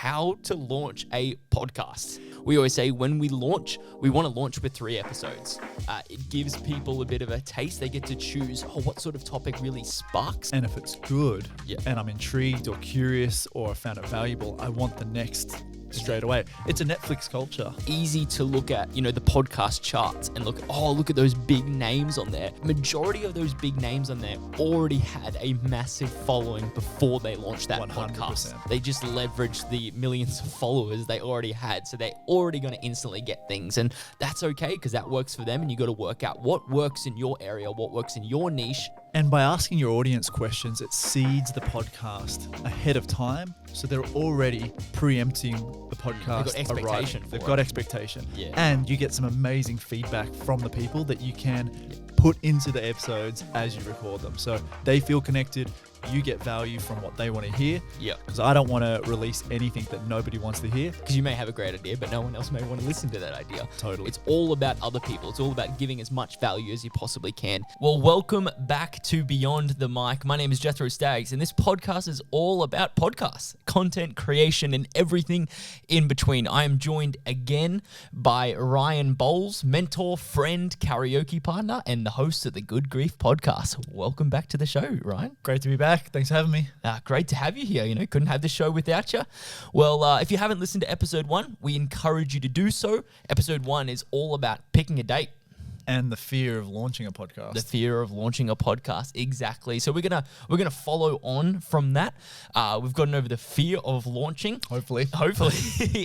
how to launch a podcast. We always say when we launch, we want to launch with 3 episodes. It gives people a bit of a taste. They get to choose what sort of topic really sparks. And if it's good and I'm intrigued or curious or I found it valuable, I want the next straight away. It's a Netflix culture. Easy to look at, the podcast charts and look at those big names on there. Majority of those big names on there already had a massive following before they launched that 100%. podcast. They just leveraged the millions of followers they already had. So they're already going to instantly get things. And that's okay because that works for them. And you got to work out what works in your area, what works in your niche. And by asking your audience questions, it seeds the podcast ahead of time. So they're already preempting the podcast. They've got expectation. They've got expectation. Yeah. And you get some amazing feedback from the people that you can put into the episodes as you record them. So they feel connected. You get value from what they want to hear. Yeah. Because I don't want to release anything that nobody wants to hear. Because you may have a great idea, but no one else may want to listen to that idea. Totally. It's all about other people. It's all about giving as much value as you possibly can. Well, welcome back to Beyond the Mic. My name is Jethro Staggs, and this podcast is all about podcasts, content creation, and everything in between. I am joined again by Ryan Bowles, mentor, friend, karaoke partner, and the host of the Good Grief podcast. Welcome back to the show, Ryan. Great to be back. Thanks for having me. Great to have you here. Couldn't have the show without you. Well, if you haven't listened to episode 1, we encourage you to do so. Episode 1 is all about picking a date. And the fear of launching a podcast. The fear of launching a podcast, exactly. So we're gonna follow on from that. We've gotten over the fear of launching, Hopefully,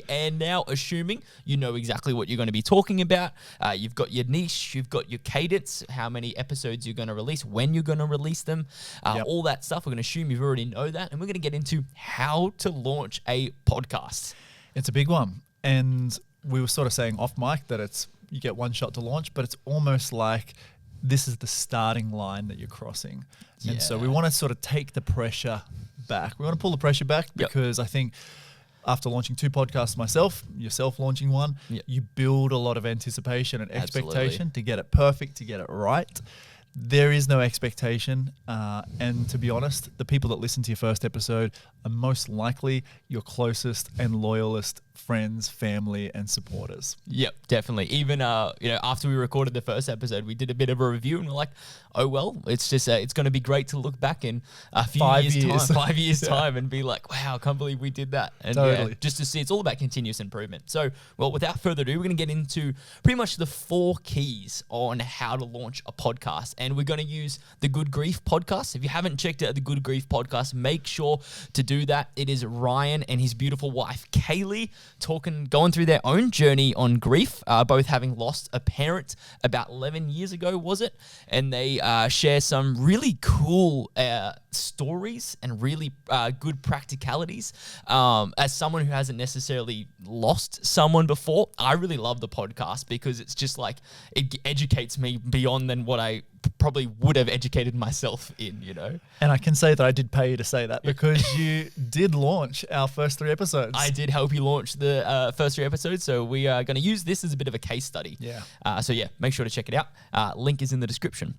and now assuming you know exactly what you're going to be talking about. You've got your niche, you've got your cadence, how many episodes you're going to release, when you're going to release them, all that stuff. We're going to assume you've already know that, and we're going to get into how to launch a podcast. It's a big one, and we were sort of saying off mic that you get one shot to launch, but it's almost like this is the starting line that you're crossing. Yeah. And so we want to sort of take the pressure back. We want to pull the pressure back because I think after launching 2 podcasts myself, yourself launching one, you build a lot of anticipation and expectation to get it perfect, to get it right. There is no expectation. And to be honest, the people that listen to your first episode are most likely your closest and loyalist friends, family, and supporters. Yep, definitely. Even after we recorded the first episode, we did a bit of a review, and we're like, oh well, it's just it's going to be great to look back in a few 5 years time, and be like, wow, I can't believe we did that. And totally. Just to see, it's all about continuous improvement. So, well, without further ado, we're going to get into pretty much the 4 keys on how to launch a podcast, and we're going to use the Good Grief podcast. If you haven't checked out the Good Grief podcast, make sure to do that. It is Ryan and his beautiful wife Kaylee going through their own journey on grief, both having lost a parent about 11 years ago, was it? And they share some really cool stories and really good practicalities. As someone who hasn't necessarily lost someone before, I really love the podcast because it's just like, it educates me beyond than what I probably would have educated myself in, And I can say that I did pay you to say that because you did launch our first 3 episodes. I did help you launch the first 3 episodes, so we are going to use this as a bit of a case study. Yeah. So make sure to check it out. Link is in the description.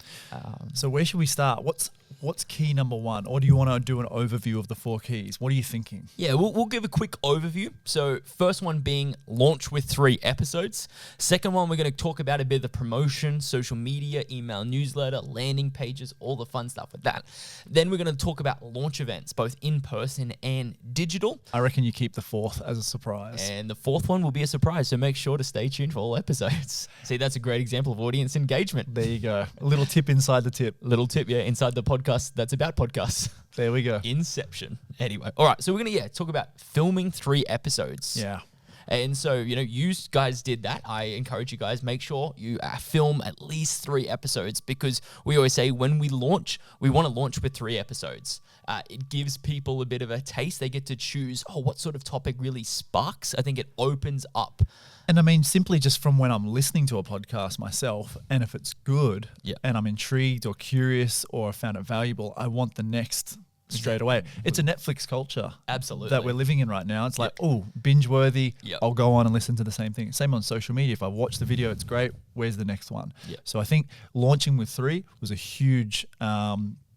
So where should we start? What's key number 1? Or do you want to do an overview of the 4 keys? What are you thinking? Yeah, we'll give a quick overview. So first one being launch with 3 episodes. Second one, we're going to talk about a bit of the promotion, social media, email newsletter, landing pages, all the fun stuff with that. Then we're going to talk about launch events, both in person and digital. I reckon you keep the 4th as a surprise. And the 4th one will be a surprise, so make sure to stay tuned for all episodes. See, that's a great example of audience engagement. There you go. A little tip inside the tip. Inside the podcast that's about podcasts. There we go. Inception. Anyway, all right, so we're going to talk about filming 3 episodes. Yeah. And so, you guys did that. I encourage you guys, make sure you film at least 3 episodes because we always say when we launch, we want to launch with 3 episodes. It gives people a bit of a taste. They get to choose, what sort of topic really sparks. I think it opens up. And I mean, simply just from when I'm listening to a podcast myself, and if it's good and I'm intrigued or curious or I found it valuable, I want the next straight away. It's a Netflix culture. Absolutely. That we're living in right now. It's like, binge worthy. I'll go on and listen to the same thing. Same on social media. If I watch the video, it's great. Where's the next one? So I think launching with 3 was a huge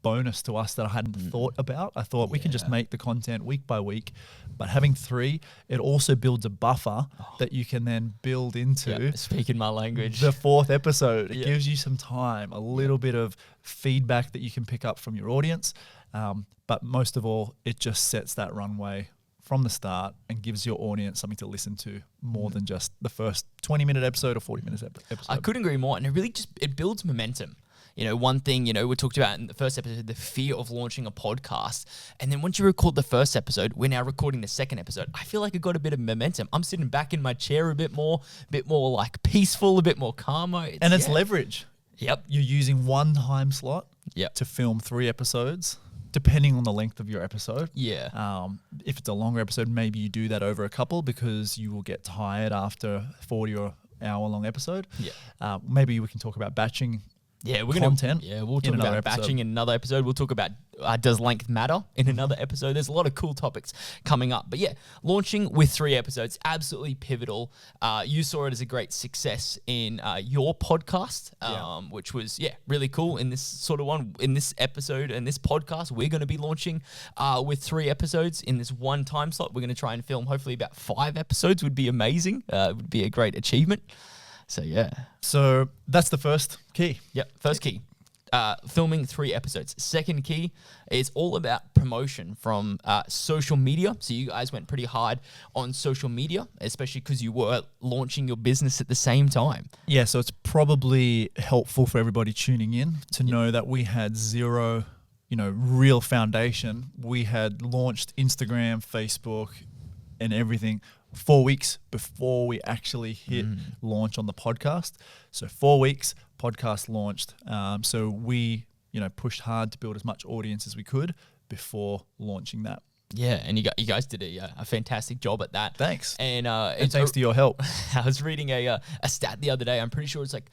bonus to us that I hadn't thought about. I thought we can just make the content week by week, but having 3, it also builds a buffer that you can then build into. Speaking my language. The 4th episode. It gives you some time, a little bit of feedback that you can pick up from your audience. But most of all, it just sets that runway from the start and gives your audience something to listen to more than just the first 20-minute episode or 40-minute episode. I couldn't agree more. And it really it builds momentum. One thing, we talked about in the first episode, the fear of launching a podcast. And then once you record the first episode, we're now recording the second episode. I feel like I got a bit of momentum. I'm sitting back in my chair a bit more like peaceful, a bit more calmer. It's leverage. Yep. You're using one time slot to film 3 episodes, depending on the length of your episode. Yeah. If it's a longer episode, maybe you do that over a couple because you will get tired after 40 or hour-long episode. Yeah. Maybe we can talk about batching. Yeah, we'll talk about batching in another episode. We'll talk about does length matter in another episode. There's a lot of cool topics coming up. But yeah, launching with 3 episodes, absolutely pivotal. You saw it as a great success in your podcast, which was, really cool in this sort of one. In this episode and this podcast, we're going to be launching with 3 episodes in this one time slot. We're going to try and film hopefully about 5 episodes would be amazing. Would be a great achievement. So, yeah. So that's the first key. Yep. First key, filming 3 episodes. Second key is all about promotion from social media. So you guys went pretty hard on social media, especially because you were launching your business at the same time. Yeah. So it's probably helpful for everybody tuning in to know that we had zero, real foundation. We had launched Instagram, Facebook, and everything 4 weeks before we actually hit launch on the podcast. So 4 weeks, podcast launched. So we, pushed hard to build as much audience as we could before launching that. Yeah, and you guys did a fantastic job at that. Thanks. And thanks to your help. I was reading a stat the other day. I'm pretty sure it's like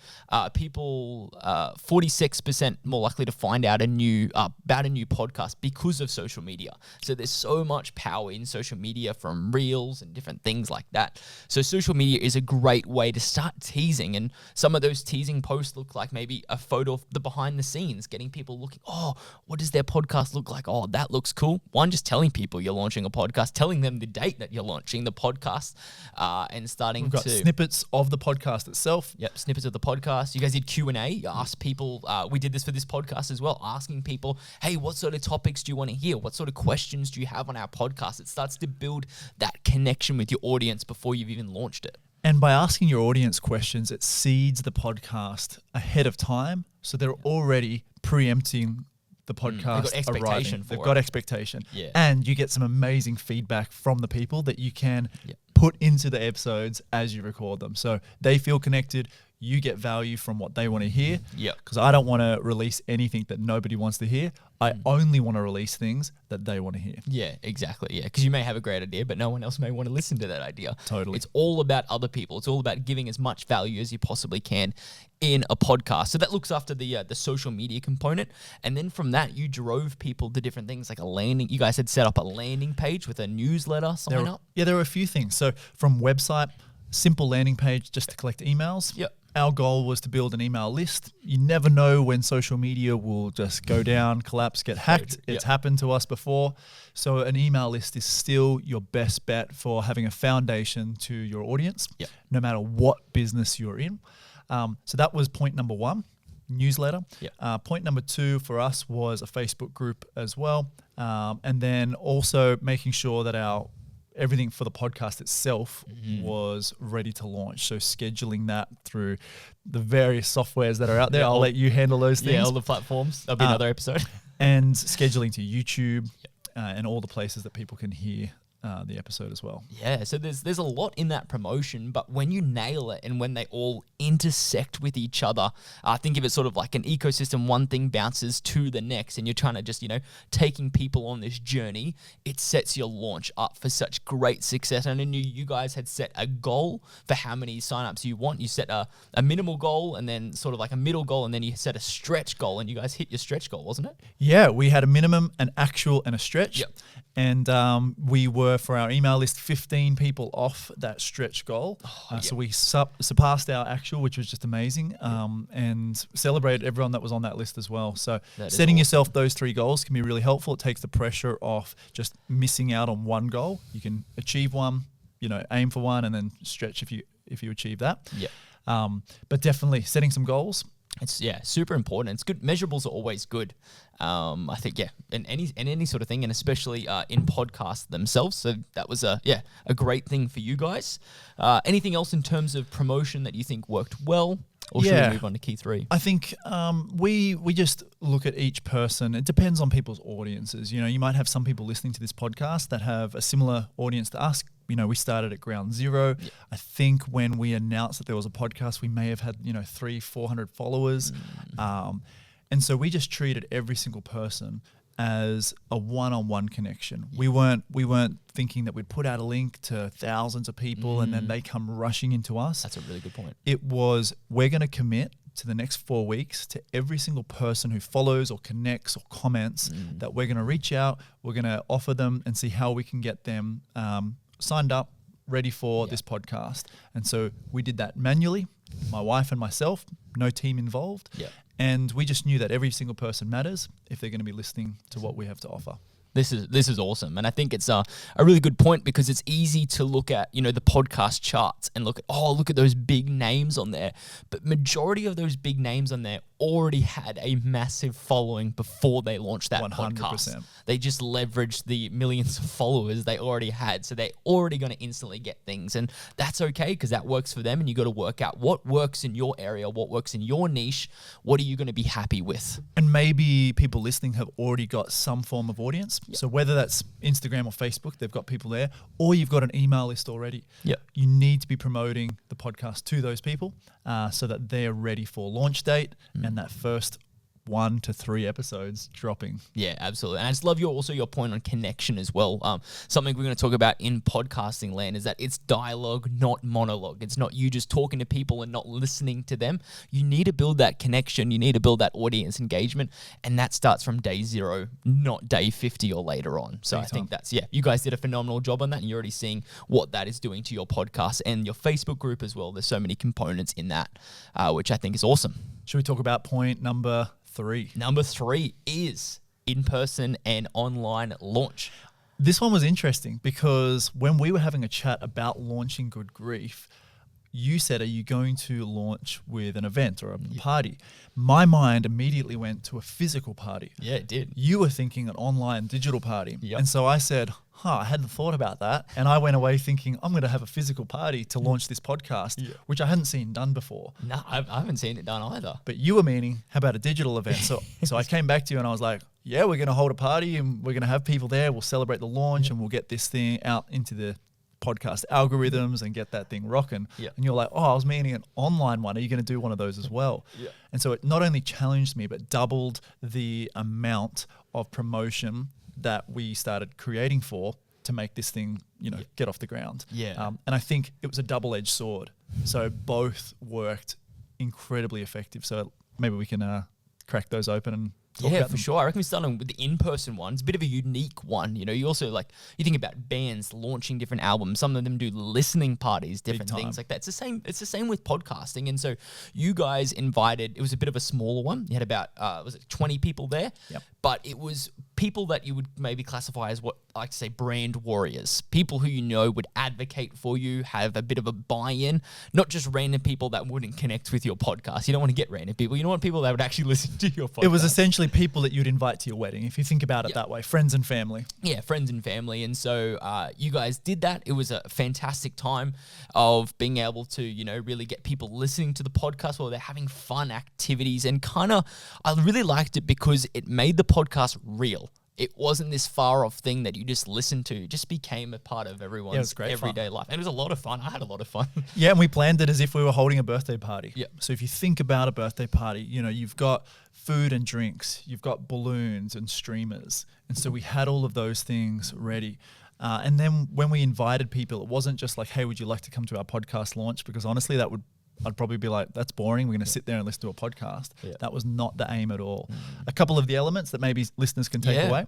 people 46% more likely to find out about a new podcast because of social media. So there's so much power in social media from reels and different things like that. So social media is a great way to start teasing, and some of those teasing posts look like maybe a photo of the behind the scenes, getting people looking, oh, what does their podcast look like? Oh, that looks cool. One, just telling people you're launching a podcast, telling them the date that you're launching the podcast, and starting We've got snippets of the podcast itself. Yep, snippets of the podcast. You guys did Q&A. You asked people, we did this for this podcast as well, asking people, hey, what sort of topics do you want to hear? What sort of questions do you have on our podcast? It starts to build that connection with your audience before you've even launched it. And by asking your audience questions, it seeds the podcast ahead of time. So they're already preempting the podcast. They've got expectation They've got expectation. Yeah. And you get some amazing feedback from the people that you can put into the episodes as you record them. So they feel connected. You get value from what they want to hear. Yeah. Because I don't want to release anything that nobody wants to hear. I only want to release things that they want to hear. Yeah, exactly. Yeah, because you may have a great idea, but no one else may want to listen to that idea. Totally. It's all about other people. It's all about giving as much value as you possibly can in a podcast. So that looks after the social media component. And then from that, you drove people to different things like a landing. You guys had set up a landing page with a newsletter sign up. Yeah, there were a few things. So from website, simple landing page just to collect emails. Yep. Our goal was to build an email list. You never know when social media will just go down, collapse, get hacked. It's happened to us before. So an email list is still your best bet for having a foundation to your audience, no matter what business you're in. So that was point number 1, newsletter. Point number 2 for us was a Facebook group as well. And then also making sure that everything for the podcast itself was ready to launch. So scheduling that through the various softwares that are out there. I'll let you handle those things. Yeah, all the platforms. That'll be another episode. And scheduling to YouTube and all the places that people can hear the episode as well. Yeah, so there's a lot in that promotion, but when you nail it and when they all intersect with each other, think of it sort of like an ecosystem. One thing bounces to the next, and you're trying to just, taking people on this journey. It sets your launch up for such great success. And I knew you guys had set a goal for how many signups you want. You set a minimal goal and then sort of like a middle goal, and then you set a stretch goal, and you guys hit your stretch goal, wasn't it? Yeah, we had a minimum, an actual, and a stretch. Yep. And we were were, for our email list, 15 people off that stretch goal. So we surpassed our actual, which was just amazing, and celebrated everyone that was on that list as well. So setting yourself those 3 goals can be really helpful. It takes the pressure off just missing out on one goal. You can achieve one, aim for one, and then stretch if you achieve that. But definitely setting some goals. It's super important. It's good. Measurables are always good. I think in any sort of thing, and especially in podcasts themselves. So that was a great thing for you guys. Anything else in terms of promotion that you think worked well? Or should we move on to key 3? I think we just look at each person. It depends on people's audiences. You might have some people listening to this podcast that have a similar audience to us. We started at ground zero. I think when we announced that there was a podcast, we may have had 300-400 followers, and so we just treated every single person as a one-on-one connection. We weren't thinking that we'd put out a link to thousands of people and then they come rushing into us. That's a really good point. It was, we're going to commit to the next 4 weeks to every single person who follows or connects or comments, that we're going to reach out, we're going to offer them and see how we can get them signed up, ready for this podcast. And so we did that manually, my wife and myself, no team involved. And we just knew that every single person matters if they're going to be listening to what we have to offer. This is awesome. And I think it's a really good point, because it's easy to look at, the podcast charts and look at those big names on there. But majority of those big names on there already had a massive following before they launched that 100%. Podcast. They just leveraged the millions of followers they already had. So they're already going to instantly get things. And that's okay, because that works for them. And you got to work out what works in your area, what works in your niche. What are you going to be happy with? And maybe people listening have already got some form of audience. So whether that's Instagram or Facebook, they've got people there, or you've got an email list already. You need to be promoting the podcast to those people so that they're ready for launch date and that first 1 to 3 episodes dropping. Yeah, absolutely. And I just love your point on connection as well. Something we're going to talk about in podcasting land is that it's dialogue, not monologue. It's not you just talking to people and not listening to them. You need to build that connection. You need to build that audience engagement. And that starts from day 0, not day 50 or later on. So I think that's, you guys did a phenomenal job on that. And you're already seeing what that is doing to your podcast and your Facebook group as well. There's so many components in that, which I think is awesome. Should we talk about point number 3? Number 3 is in-person and online launch. This one was interesting because when we were having a chat about launching Good Grief, you said, are you going to launch with an event or a party? My mind immediately went to a physical party. Yeah, it did. You were thinking an online digital party. And so I said, I hadn't thought about that. And I went away thinking, I'm going to have a physical party to launch this podcast, which I hadn't seen done before. No, I haven't seen it done either. But you were meaning, how about a digital event? So I came back to you and I was like, we're going to hold a party and we're going to have people there. We'll celebrate the launch and we'll get this thing out into the podcast algorithms and get that thing rocking. And you're like, I was meaning an online one. Are you going to do one of those as well? And so it not only challenged me, but doubled the amount of promotion that we started creating to make this thing, get off the ground. And I think it was a double-edged sword. So both worked incredibly effective. So maybe we can crack those open and talk about them. Sure. I reckon we're starting with the in-person one. It's a bit of a unique one. You also you think about bands launching different albums. Some of them do listening parties, different things like that. It's the same with podcasting. And so you guys invited, it was a bit of a smaller one. You had about, 20 people there? But it was people that you would maybe classify as what I like to say brand warriors, people who would advocate for you, have a bit of a buy-in, not just random people that wouldn't connect with your podcast. You don't want to get random people. You want people that would actually listen to your podcast. It was essentially people that you'd invite to your wedding, if you think about it that way, friends and family. Yeah, friends and family. And so you guys did that. It was a fantastic time of being able to, really get people listening to the podcast while they're having fun activities. And I really liked it because it made the podcast real. It wasn't this far off thing that you just listened to. It just became a part of everyone's everyday life. And it was a lot of fun. I had a lot of fun. And we planned it as if we were holding a birthday party. So if you think about a birthday party, you've got food and drinks, you've got balloons and streamers. And so we had all of those things ready. And then when we invited people, it wasn't just like, hey, would you like to come to our podcast launch? Because honestly, that would I'd probably be like, that's boring. We're going to sit there and listen to a podcast. Yeah. That was not the aim at all. A couple of the elements that maybe listeners can take away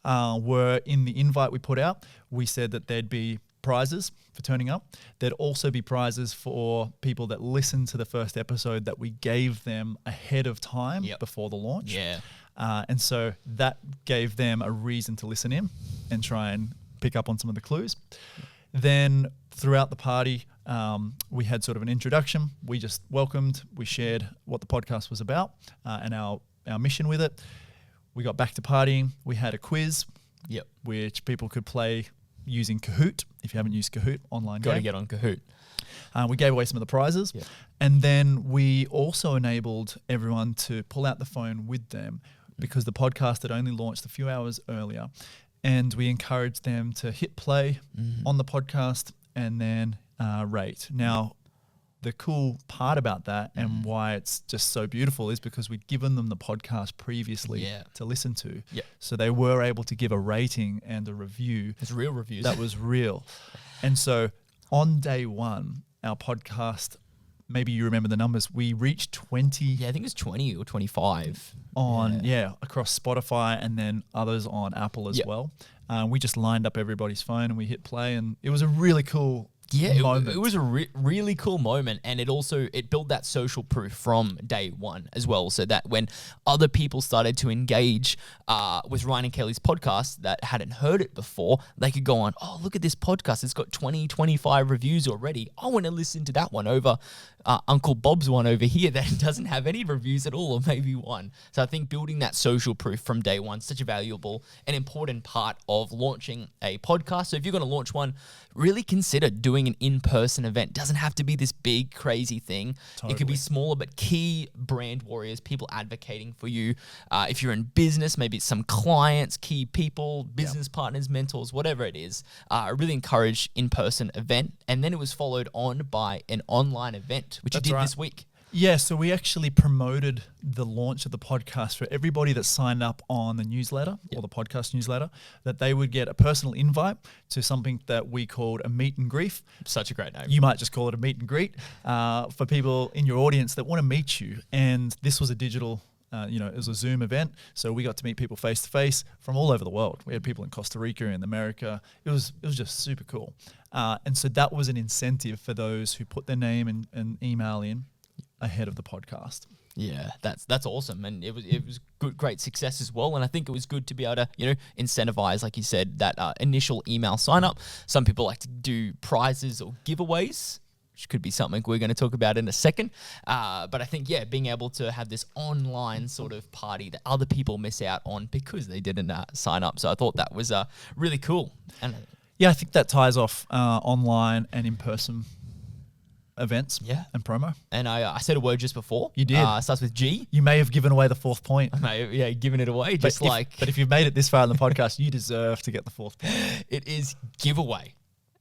were in the invite we put out. We said that there'd be prizes for turning up. There'd also be prizes for people that listened to the first episode that we gave them ahead of time before the launch. Yeah. And so that gave them a reason to listen in and try and pick up on some of the clues. Then throughout the party, we had sort of an introduction. We just welcomed, we shared what the podcast was about and our mission with it. We got back to partying. We had a quiz, which people could play using Kahoot. If you haven't used Kahoot, online Got to game. get on Kahoot. We gave away some of the prizes. And then we also enabled everyone to pull out the phone with them because the podcast had only launched a few hours earlier. And we encouraged them to hit play on the podcast and then rate. Now, the cool part about that and why it's just so beautiful is because we'd given them the podcast previously to listen to. So they were able to give a rating and a review. It's real reviews. That was real. And so on day one, our podcast, maybe you remember the numbers, we reached 20. Yeah, I think it's 20 or 25. Across Spotify and then others on Apple as well. We just lined up everybody's phone and we hit play, and it was a really cool moment. It was a really cool moment, and it built that social proof from day one as well, so that when other people started to engage with Ryan and Kelly's podcast that hadn't heard it before, they could go on, oh, look at this podcast, it's got 20, 25 reviews already. I want to listen to that one over Uncle Bob's one over here that doesn't have any reviews at all, or maybe one. So I think building that social proof from day one is such a valuable and important part of launching a podcast. So if you're going to launch one, really consider doing an in-person event. Doesn't have to be this big, crazy thing. It could be smaller, but key brand warriors, people advocating for you. If you're in business, maybe it's some clients, key people, business partners, mentors, whatever it is. I really encourage in-person event. And then it was followed on by an online event, which you did this week. Yeah, so we actually promoted the launch of the podcast for everybody that signed up on the newsletter or the podcast newsletter, that they would get a personal invite to something that we called a meet and grief. Such a great name. You might just call it a meet and greet for people in your audience that want to meet you. And this was a digital, it was a Zoom event. So we got to meet people face to face from all over the world. We had people in Costa Rica and America. It was just super cool. And so that was an incentive for those who put their name and email in ahead of the podcast. Yeah, that's awesome, and it was great success as well. And I think it was good to be able to incentivize, like you said, that initial email sign up. Some people like to do prizes or giveaways, which could be something we're going to talk about in a second. But I think being able to have this online sort of party that other people miss out on because they didn't sign up. So I thought that was really cool. And I think that ties off online and in person events and promo. And I said a word just before. You did. It starts with G. You may have given away the fourth point. I may have given it away. But if you've made it this far in the podcast, you deserve to get the fourth point. It is giveaway.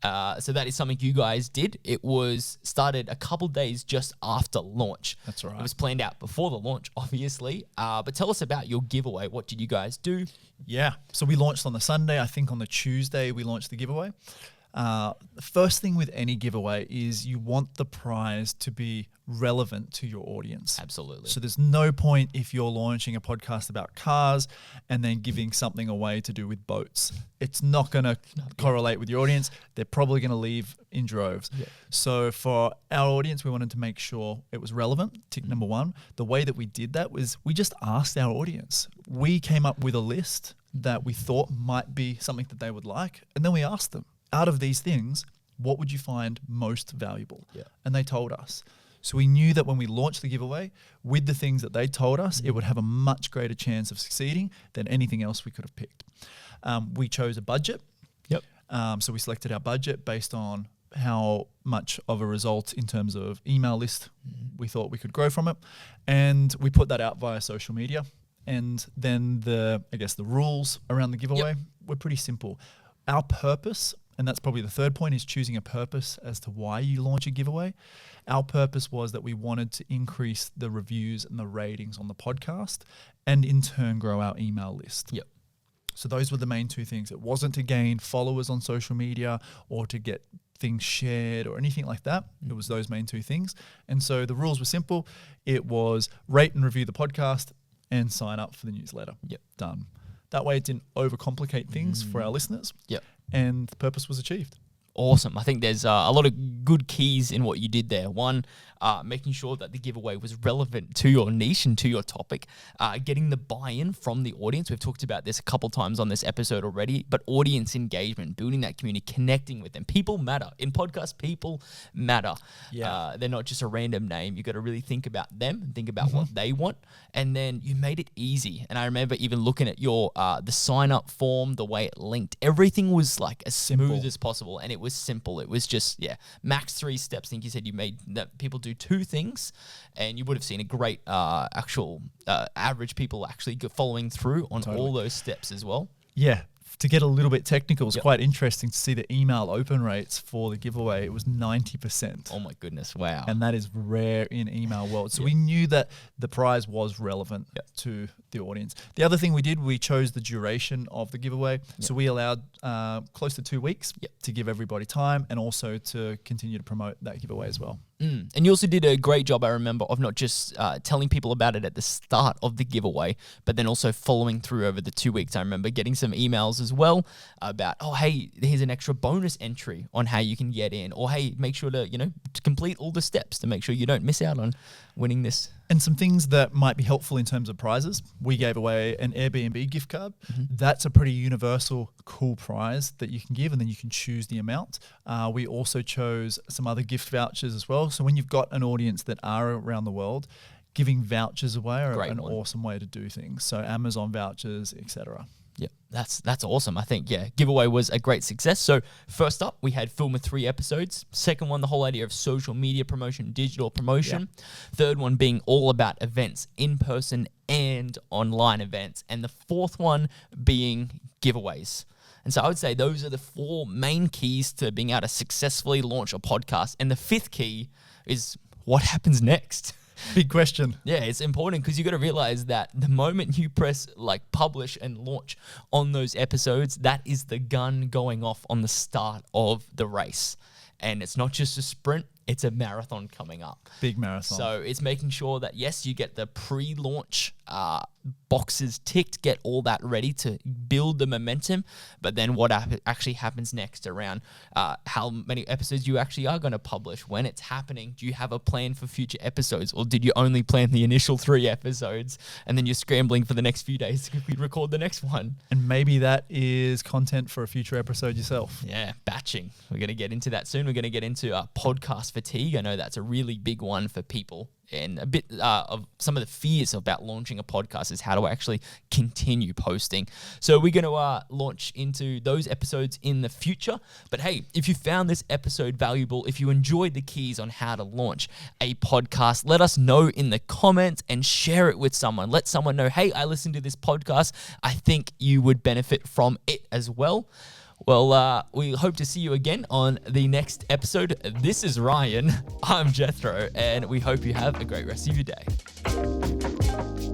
So that is something you guys did. It was started a couple days just after launch. That's right. It was planned out before the launch, obviously. But tell us about your giveaway. What did you guys do? Yeah. So we launched on the Sunday. I think on the Tuesday we launched the giveaway. The first thing with any giveaway is you want the prize to be relevant to your audience. Absolutely. So there's no point if you're launching a podcast about cars and then giving something away to do with boats. It's not going to correlate with your audience. They're probably going to leave in droves. Yeah. So for our audience, we wanted to make sure it was relevant. Tick number one. The way that we did that was we just asked our audience. We came up with a list that we thought might be something that they would like. And then we asked them, out of these things, what would you find most valuable? Yeah. And they told us. So we knew that when we launched the giveaway, with the things that they told us, it would have a much greater chance of succeeding than anything else we could have picked. We chose a budget. Yep. So we selected our budget based on how much of a result in terms of email list we thought we could grow from it. And we put that out via social media. And then the rules around the giveaway were pretty simple. Our purpose, and that's probably the third point, is choosing a purpose as to why you launch a giveaway. Our purpose was that we wanted to increase the reviews and the ratings on the podcast and in turn grow our email list. Yep. So those were the main two things. It wasn't to gain followers on social media or to get things shared or anything like that. It was those main two things. And so the rules were simple. It was rate and review the podcast and sign up for the newsletter. Yep. Done. That way it didn't overcomplicate things for our listeners. Yep. And the purpose was achieved. Awesome. I think there's a lot of good keys in what you did there. One, making sure that the giveaway was relevant to your niche and to your topic, getting the buy-in from the audience. We've talked about this a couple times on this episode already, but audience engagement, building that community, connecting with them. People matter. In podcasts, people matter. Yeah. They're not just a random name. You got to really think about them and think about what they want. And then you made it easy. And I remember even looking at your the sign-up form, the way it linked. Everything was like as smooth as possible, and it was simple. It was just, max 3 steps. I think you said you made that people do 2 things, and you would have seen a great actual average people actually following through on all those steps as well. Yeah. To get a little bit technical, it's quite interesting to see the email open rates for the giveaway. It was 90%. Oh my goodness. Wow. And that is rare in email world. So we knew that the prize was relevant to the audience. The other thing we did, we chose the duration of the giveaway. So we allowed close to 2 weeks to give everybody time and also to continue to promote that giveaway as well. And you also did a great job, I remember, of not just telling people about it at the start of the giveaway, but then also following through over the 2 weeks. I remember getting some emails as well about, oh, hey, here's an extra bonus entry on how you can get in. Or, hey, make sure to, to complete all the steps to make sure you don't miss out on winning this. And some things that might be helpful in terms of prizes. We gave away an Airbnb gift card. That's a pretty universal, cool prize that you can give, and then you can choose the amount. We also chose some other gift vouchers as well. So when you've got an audience that are around the world, giving vouchers away are an awesome way to do things. So Amazon vouchers, etc. Yeah, that's awesome. I think, giveaway was a great success. So first up, we had film with 3 episodes. Second one, the whole idea of social media promotion, digital promotion. Third one being all about events, in-person and online events. And the fourth one being giveaways. And so I would say those are the 4 main keys to being able to successfully launch a podcast. And the 5th key is what happens next. Big question. Yeah, it's important because you got to realize that the moment you press publish and launch on those episodes, that is the gun going off on the start of the race. And it's not just a sprint, it's a marathon coming up. Big marathon. So it's making sure that, yes, you get the pre-launch boxes ticked, get all that ready to build the momentum. But then what actually happens next around how many episodes you actually are going to publish, when it's happening. Do you have a plan for future episodes, or did you only plan the initial 3 episodes and then you're scrambling for the next few days to record the next one? And maybe that is content for a future episode yourself. Yeah, batching. We're going to get into that soon. We're going to get into podcast fatigue. I know that's a really big one for people. And a bit of some of the fears about launching a podcast is how to actually continue posting. So we're going to launch into those episodes in the future. But hey, if you found this episode valuable, if you enjoyed the keys on how to launch a podcast, let us know in the comments and share it with someone. Let someone know, hey, I listened to this podcast. I think you would benefit from it as well. Well, we hope to see you again on the next episode. This is Ryan. I'm Jethro, and we hope you have a great rest of your day.